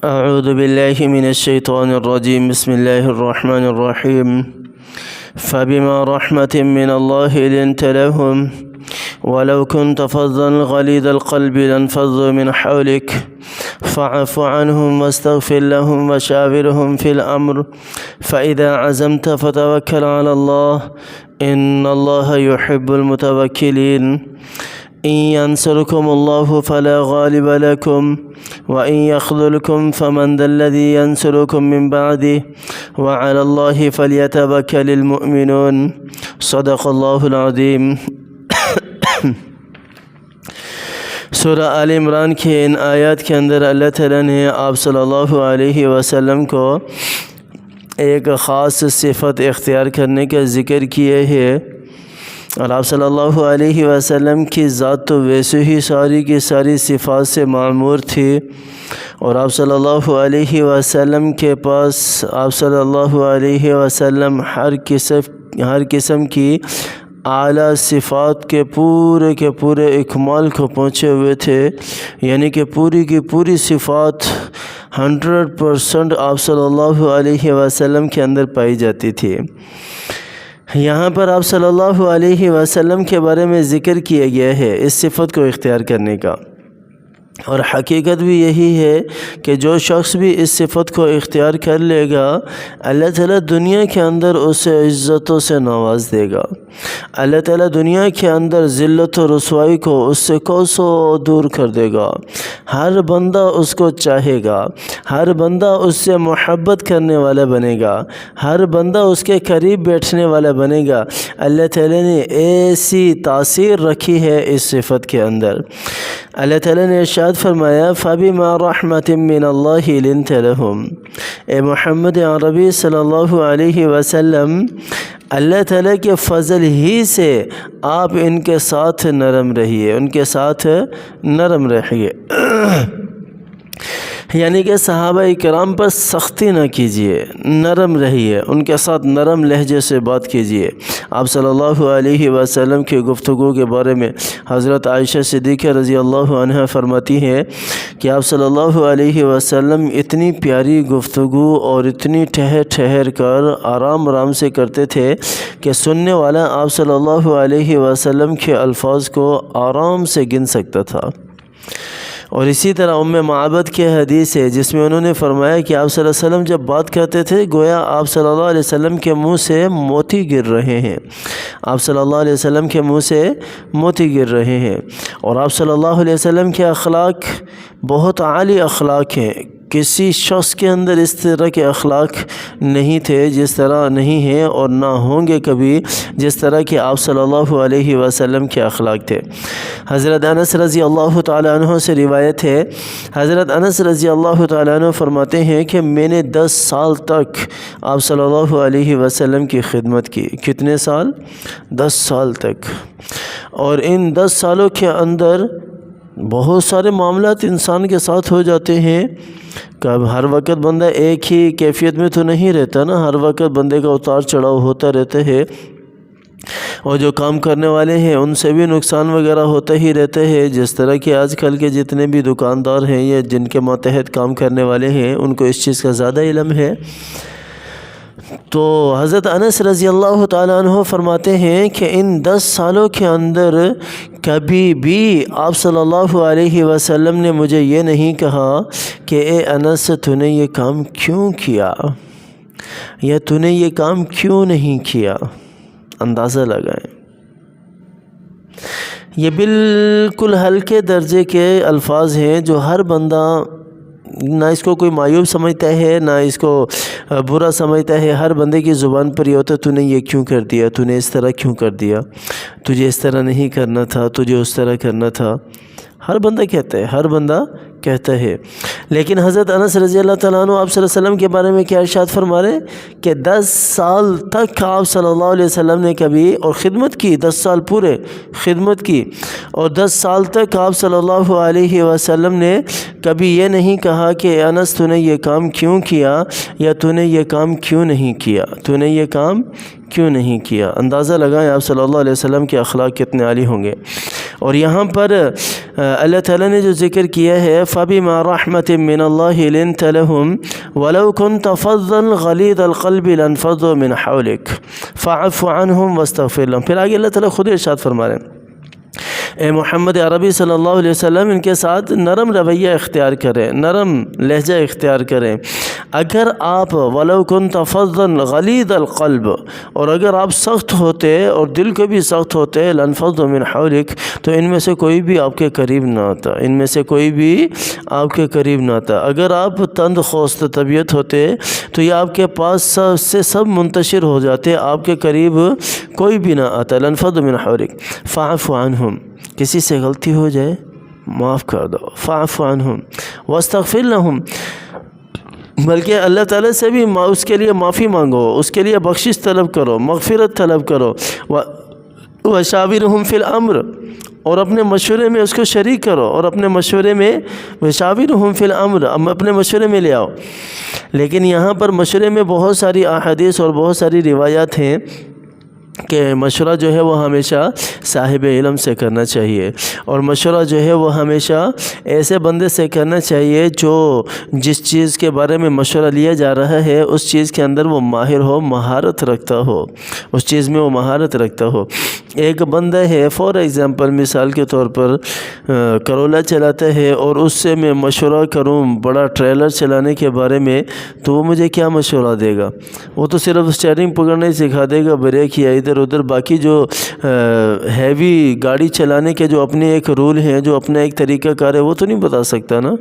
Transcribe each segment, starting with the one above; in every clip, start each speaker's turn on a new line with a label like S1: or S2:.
S1: اعوذ باللہ من الشیطان الرجیم بسم اللہ الرحمن الرحیم فبما رحمة من اللہ لنت لهم ولو كنت فظا غليظ القلب لانفضوا من حولك فاعف عنهم واستغفر لهم وشاورهم في الأمر فإذا عزمت فتوكل على الله إن الله يحب المتوكلين إن ينصركم الله فلا غالب لكم وإن يخذلكم فمن ذا الذي ينصركم من بعده وعلى الله فليتوكل المؤمنون صدق الله العظيم۔ سورہ آل عمران کے ان آیات کے اندر اللہ تعالیٰ نے آپ صلی اللہ علیہ وسلم کو ایک خاص صفت اختیار کرنے کا ذکر کیا ہے، اور آپ صلی اللہ علیہ وسلم کی ذات تو ویسے ہی ساری کی ساری صفات سے معمور تھی، اور آپ صلی اللہ علیہ وسلم کے پاس آپ صلی اللہ علیہ وسلم ہر قسم کی اعلیٰ صفات کے پورے اکمال کو پہنچے ہوئے تھے، یعنی کہ پوری کی پوری صفات 100% آپ صلی اللہ علیہ وسلم کے اندر پائی جاتی تھی۔ یہاں پر آپ صلی اللہ علیہ وسلم کے بارے میں ذکر کیا گیا ہے اس صفت کو اختیار کرنے کا، اور حقیقت بھی یہی ہے کہ جو شخص بھی اس صفت کو اختیار کر لے گا، اللہ تعالیٰ دنیا کے اندر اسے عزتوں سے نواز دے گا۔ اللہ تعالیٰ دنیا کے اندر ذلت و رسوائی کو اس سے کوسوں دور کر دے گا۔ ہر بندہ اس کو چاہے گا، ہر بندہ اس سے محبت کرنے والا بنے گا، ہر بندہ اس کے قریب بیٹھنے والا بنے گا۔ اللہ تعالیٰ نے ایسی تاثیر رکھی ہے اس صفت کے اندر۔ اللہ تعالیٰ نے ارشاد فرمایا فَبِمَا رَحْمَةٍ مِّنَ اللَّهِ لِنْتَ لَهُمْ، اے محمد عربی صلی اللہ علیہ وسلم، اللہ تعالیٰ کے فضل ہی سے آپ ان کے ساتھ نرم رہیے، ان کے ساتھ نرم رہیے، یعنی کہ صحابہ کرام پر سختی نہ کیجیے، نرم رہیے، ان کے ساتھ نرم لہجے سے بات کیجیے۔ آپ صلی اللہ علیہ وسلم کی گفتگو کے بارے میں حضرت عائشہ صدیقہ رضی اللہ عنہا فرماتی ہیں کہ آپ صلی اللہ علیہ وسلم اتنی پیاری گفتگو اور اتنی ٹھہر کر آرام سے کرتے تھے کہ سننے والا آپ صلی اللہ علیہ وسلم کے الفاظ کو آرام سے گن سکتا تھا۔ اور اسی طرح ام معبد کے حدیث ہے جس میں انہوں نے فرمایا کہ آپ صلی اللہ علیہ وسلم جب بات کرتے تھے گویا آپ صلی اللہ علیہ وسلم کے منہ سے موتی گر رہے ہیں، آپ صلی اللہ علیہ وسلم کے منہ سے موتی گر رہے ہیں۔ اور آپ صلی اللہ علیہ وسلم کے اخلاق بہت عالی اخلاق ہیں، کسی شخص کے اندر اس طرح کے اخلاق نہیں تھے جس طرح نہیں ہیں اور نہ ہوں گے کبھی جس طرح کہ آپ صلی اللہ علیہ وسلم کے اخلاق تھے۔ حضرت انس رضی اللہ تعالیٰ عنہ سے روایت ہے، حضرت انس رضی اللہ تعالیٰ عنہ فرماتے ہیں کہ میں نے 10 سال تک آپ صلی اللہ علیہ وسلم کی خدمت کی۔ کتنے سال؟ 10 سال تک۔ اور ان 10 سالوں کے اندر بہت سارے معاملات انسان کے ساتھ ہو جاتے ہیں، کب ہر وقت بندہ ایک ہی کیفیت میں تو نہیں رہتا نا، ہر وقت بندے کا اتار چڑھاؤ ہوتا رہتا ہے، اور جو کام کرنے والے ہیں ان سے بھی نقصان وغیرہ ہوتا ہی رہتا ہے۔ جس طرح کہ آج کل کے جتنے بھی دکاندار ہیں یا جن کے ماتحت کام کرنے والے ہیں ان کو اس چیز کا زیادہ علم ہے۔ تو حضرت انس رضی اللہ تعالیٰ عنہ فرماتے ہیں کہ ان 10 سالوں کے اندر کبھی بھی آپ صلی اللہ علیہ وسلم نے مجھے یہ نہیں کہا کہ اے انس تو نے یہ کام کیوں کیا یا تو نے یہ کام کیوں نہیں کیا۔ اندازہ لگائیں، یہ بالکل ہلکے درجے کے الفاظ ہیں جو ہر بندہ نہ اس کو کوئی معیوب سمجھتا ہے نہ اس کو برا سمجھتا ہے۔ ہر بندے کی زبان پر یہ ہوتا ہے تو نے یہ کیوں کر دیا، تو نے اس طرح کیوں کر دیا، تجھے اس طرح نہیں کرنا تھا، تجھے اس طرح کرنا تھا۔ ہر بندہ کہتا ہے، ہر بندہ کہتا ہے۔ لیکن حضرت انس رضی اللہ تعالیٰ عنہ آپ صلی اللہ علیہ وسلم کے بارے میں کیا ارشاد فرما رہے کہ 10 سال تک آپ صلی اللہ علیہ وسلم نے کبھی اور خدمت کی، 10 سال پورے خدمت کی، اور 10 سال تک آپ صلی اللہ علیہ وسلم نے کبھی یہ نہیں کہا کہ انس تو نے یہ کام کیوں کیا یا تو نے یہ کام کیوں نہیں کیا، تو نے یہ کام کیوں نہیں کیا۔ اندازہ لگائیں آپ صلی اللہ علیہ وسلم کے اخلاق کتنے عالی ہوں گے۔ اور یہاں پر اللہ تعالیٰ نے جو ذکر کیا ہے فَبِمَا رَحْمَةٍ مِّنَ اللَّهِ لِنْتَ لَهُمْ وَلَوْ كُنْتَ فَظًّا غَلِيظَ الْقَلْبِ لَانفَضُّوا مِنْ حَوْلِكَ فَاعْفُ عَنْهُمْ وَاسْتَغْفِرْ لَهُمْ۔ پھر آگے اللہ تعالیٰ خود ارشاد فرما رہے ہیں اے محمد عربی صلی اللہ علیہ وسلم ان کے ساتھ نرم رویہ اختیار کریں، نرم لہجہ اختیار کریں۔ اگر آپ وَلَوْ كُنْتَ فَظًّا غَلِيظَ الْقَلْبِ، اور اگر آپ سخت ہوتے اور دل کو بھی سخت ہوتے لَانفَضُّوا مِنْ حَوْلِكَ، تو ان میں سے کوئی بھی آپ کے قریب نہ آتا، ان میں سے کوئی بھی آپ کے قریب نہ آتا۔ اگر آپ تند خوست طبیعت ہوتے تو یہ آپ کے پاس سے سب منتشر ہو جاتے، آپ کے قریب کوئی بھی نہ آتا۔ لَانفَضُّوا مِنْ حَوْلِكَ فَاعْفُ عَنْهُمْ، کسی سے غلطی ہو جائے معاف کر دو، فاعف عنہم واستغفر لہم، بلکہ اللہ تعالیٰ سے بھی اس کے لیے معافی مانگو، اس کے لیے بخشش طلب کرو، مغفرت طلب کرو۔ وشاورہم فی الامر، اور اپنے مشورے میں اس کو شریک کرو، اور اپنے مشورے میں وشاورہم فی الامر، اپنے مشورے میں لے آؤ۔ لیکن یہاں پر مشورے میں بہت ساری احادیث اور بہت ساری روایات ہیں کہ مشورہ جو ہے وہ ہمیشہ صاحب علم سے کرنا چاہیے، اور مشورہ جو ہے وہ ہمیشہ ایسے بندے سے کرنا چاہیے جو جس چیز کے بارے میں مشورہ لیا جا رہا ہے اس چیز کے اندر وہ ماہر ہو، مہارت رکھتا ہو، اس چیز میں وہ مہارت رکھتا ہو۔ ایک بندہ ہے فار ایگزامپل، مثال کے طور پر کرولا چلاتا ہے، اور اس سے میں مشورہ کروں بڑا ٹریلر چلانے کے بارے میں، تو وہ مجھے کیا مشورہ دے گا؟ وہ تو صرف اسٹیئرنگ پکڑنا ہی سکھا دے گا، بریک یا ادھر ادھر، باقی جو ہیوی گاڑی چلانے کے جو اپنے ایک رول ہیں، جو اپنا ایک طریقہ کار ہے، وہ تو نہیں بتا سکتا نا،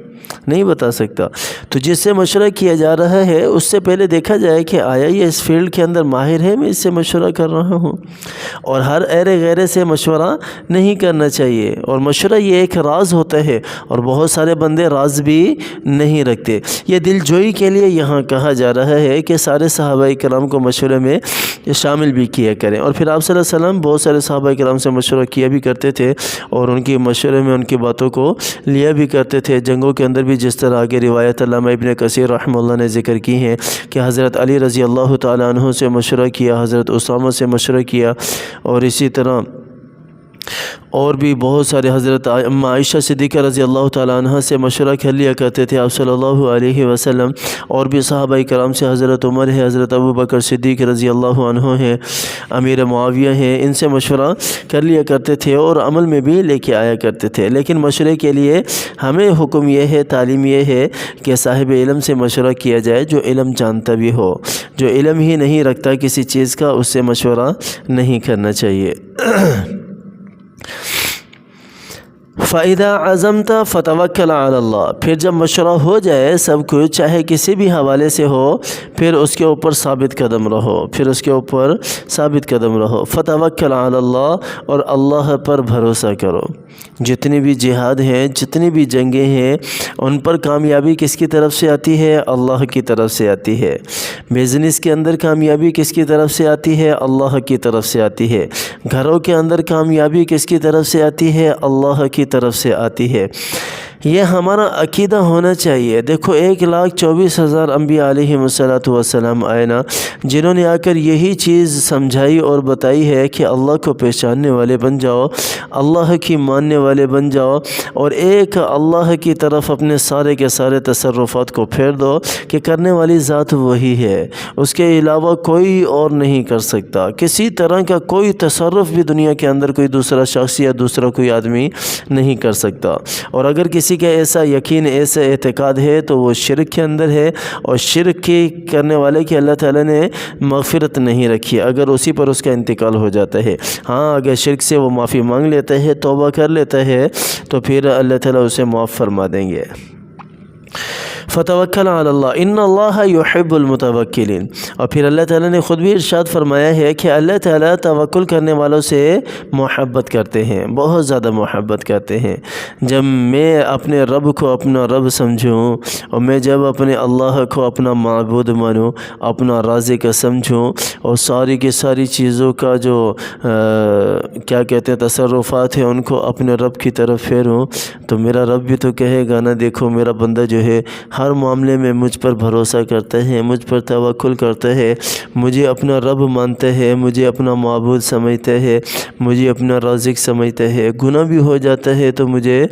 S1: نہیں بتا سکتا۔ تو جس سے مشورہ کیا جا رہا ہے اس سے پہلے دیکھا جائے کہ آیا یہ اس فیلڈ کے اندر ماہر ہے، میں اس سے مشورہ کر رہا ہوں۔ اور ہر ایرے غیرے سے مشورہ نہیں کرنا چاہیے، اور مشورہ یہ ایک راز ہوتا ہے، اور بہت سارے بندے راز بھی نہیں رکھتے۔ یہ دل جوئی کے لیے یہاں کہا جا رہا ہے کہ سارے صحابہ کرام کو مشورے میں شامل بھی کیا کریں۔ اور پھر آپ صلی اللہ علیہ وسلم بہت سارے صحابہ کرام سے مشورہ کیا بھی کرتے تھے، اور ان کی مشورے میں ان کی باتوں کو لیا بھی کرتے تھے۔ جنگوں کے اندر بھی جس طرح آگے روایت علامہ ابن کثیر رحمہ اللہ نے ذکر کی ہیں کہ حضرت علی رضی اللہ تعالیٰ عنہ سے مشورہ کیا، حضرت اسامہ سے مشورہ کیا، اور اسی طرح اور بھی بہت سارے حضرت عائشہ صدیقہ رضی اللہ تعالیٰ عنہ سے مشورہ کر لیا کرتے تھے آپ صلی اللہ علیہ وسلم، اور بھی صحابہ کرام سے حضرت عمر ہے، حضرت ابو بکر صدیق رضی اللہ عنہ ہیں، امیر معاویہ ہیں، ان سے مشورہ کر لیا کرتے تھے اور عمل میں بھی لے کے آیا کرتے تھے۔ لیکن مشورے کے لیے ہمیں حکم یہ ہے، تعلیم یہ ہے کہ صاحب علم سے مشورہ کیا جائے، جو علم جانتا بھی ہو، جو علم ہی نہیں رکھتا کسی چیز کا، اس سے مشورہ نہیں کرنا چاہیے۔ فَإِذَا عَزَمْتَ فَتَوَكَّلْ عَلَى اللَّهِ، پھر جب مشورہ ہو جائے سب کچھ، چاہے کسی بھی حوالے سے ہو، پھر اس کے اوپر ثابت قدم رہو، پھر اس کے اوپر ثابت قدم رہو۔ فَتَوَكَّلْ عَلَى اللَّهِ، اور اللہ پر بھروسہ کرو۔ جتنی بھی جہاد ہیں، جتنی بھی جنگیں ہیں، ان پر کامیابی کس کی طرف سے آتی ہے؟ اللہ کی طرف سے آتی ہے۔ بزنس کے اندر کامیابی کس کی طرف سے آتی ہے؟ اللہ کی طرف سے آتی ہے۔ گھروں کے اندر کامیابی کس کی طرف سے آتی ہے؟ اللہ کی طرف سے آتی ہے۔ یہ ہمارا عقیدہ ہونا چاہیے۔ دیکھو 1,24,000 انبیاء علیہ السلام آئے نا، جنہوں نے آ کر یہی چیز سمجھائی اور بتائی ہے کہ اللہ کو پہچاننے والے بن جاؤ، اللہ کی ماننے والے بن جاؤ، اور ایک اللہ کی طرف اپنے سارے کے سارے تصرفات کو پھیر دو کہ کرنے والی ذات وہی ہے، اس کے علاوہ کوئی اور نہیں کر سکتا۔ کسی طرح کا کوئی تصرف بھی دنیا کے اندر کوئی دوسرا شخص یا دوسرا کوئی آدمی نہیں کر سکتا۔ اور اگر کسی کا ایسا یقین، ایسا اعتقاد ہے تو وہ شرک کے اندر ہے، اور شرک کی کرنے والے کی اللہ تعالیٰ نے مغفرت نہیں رکھی اگر اسی پر اس کا انتقال ہو جاتا ہے۔ ہاں، اگر شرک سے وہ معافی مانگ لیتا ہے، توبہ کر لیتا ہے، تو پھر اللہ تعالیٰ اسے معاف فرما دیں گے۔ فتوکل علی اللہ ان اللہ یحب المتوکلین، اور پھر اللہ تعالیٰ نے خود بھی ارشاد فرمایا ہے کہ اللہ تعالیٰ توکل کرنے والوں سے محبت کرتے ہیں، بہت زیادہ محبت کرتے ہیں۔ جب میں اپنے رب کو اپنا رب سمجھوں، اور میں جب اپنے اللہ کو اپنا معبود مانوں، اپنا رازق سمجھوں، اور ساری کی ساری چیزوں کا جو کیا کہتے ہیں تصرفات ہیں ان کو اپنے رب کی طرف پھیروں، تو میرا رب بھی تو کہے گا نا، دیکھو میرا بندہ جو ہے ہر معاملے میں مجھ پر بھروسہ کرتے ہیں، مجھ پر توکل کرتے ہیں، مجھے اپنا رب مانتے ہیں، مجھے اپنا معبود سمجھتے ہیں، مجھے اپنا رازق سمجھتے ہیں، گناہ بھی ہو جاتا ہے تو مجھے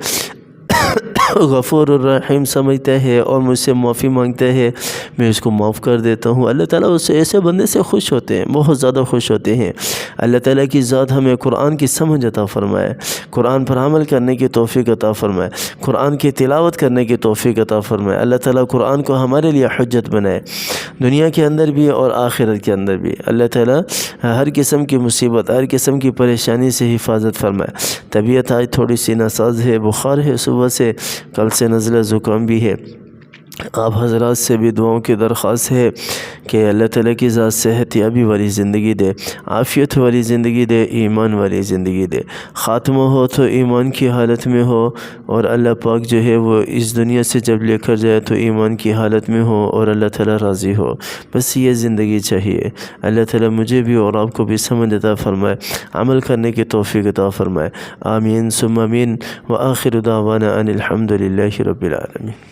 S1: غفور الرحیم سمجھتے ہیں اور مجھ سے معافی مانگتے ہیں، میں اس کو معاف کر دیتا ہوں۔ اللہ تعالیٰ اس سے ایسے بندے سے خوش ہوتے ہیں، بہت زیادہ خوش ہوتے ہیں۔ اللہ تعالیٰ کی ذات ہمیں قرآن کی سمجھ عطا فرمائے، قرآن پر عمل کرنے کی توفیق عطا فرمائے، قرآن کی تلاوت کرنے کی توفیق عطا فرمائے۔ اللہ تعالیٰ قرآن کو ہمارے لیے حجت بنائے، دنیا کے اندر بھی اور آخرت کے اندر بھی۔ اللہ تعالیٰ ہر قسم کی مصیبت، ہر قسم کی پریشانی سے حفاظت فرمائے۔ طبیعت آج تھوڑی سی ناساز ہے، بخار ہے صبح سے، کل سے نزلہ زکام بھی ہے۔ آپ حضرات سے بھی دعاؤں کی درخواست ہے کہ اللہ تعالیٰ کی ذات صحت یابی والی زندگی دے، عافیت والی زندگی دے، ایمان والی زندگی دے۔ خاتمہ ہو تو ایمان کی حالت میں ہو، اور اللہ پاک جو ہے وہ اس دنیا سے جب لے کر جائے تو ایمان کی حالت میں ہو اور اللہ تعالیٰ راضی ہو۔ بس یہ زندگی چاہیے۔ اللہ تعالیٰ مجھے بھی اور آپ کو بھی سمجھ عطا فرمائے، عمل کرنے کی توفیق عطا فرمائے۔ آمین ثم آمین، وآخر دعوانا ان الحمد للہ رب العالمین۔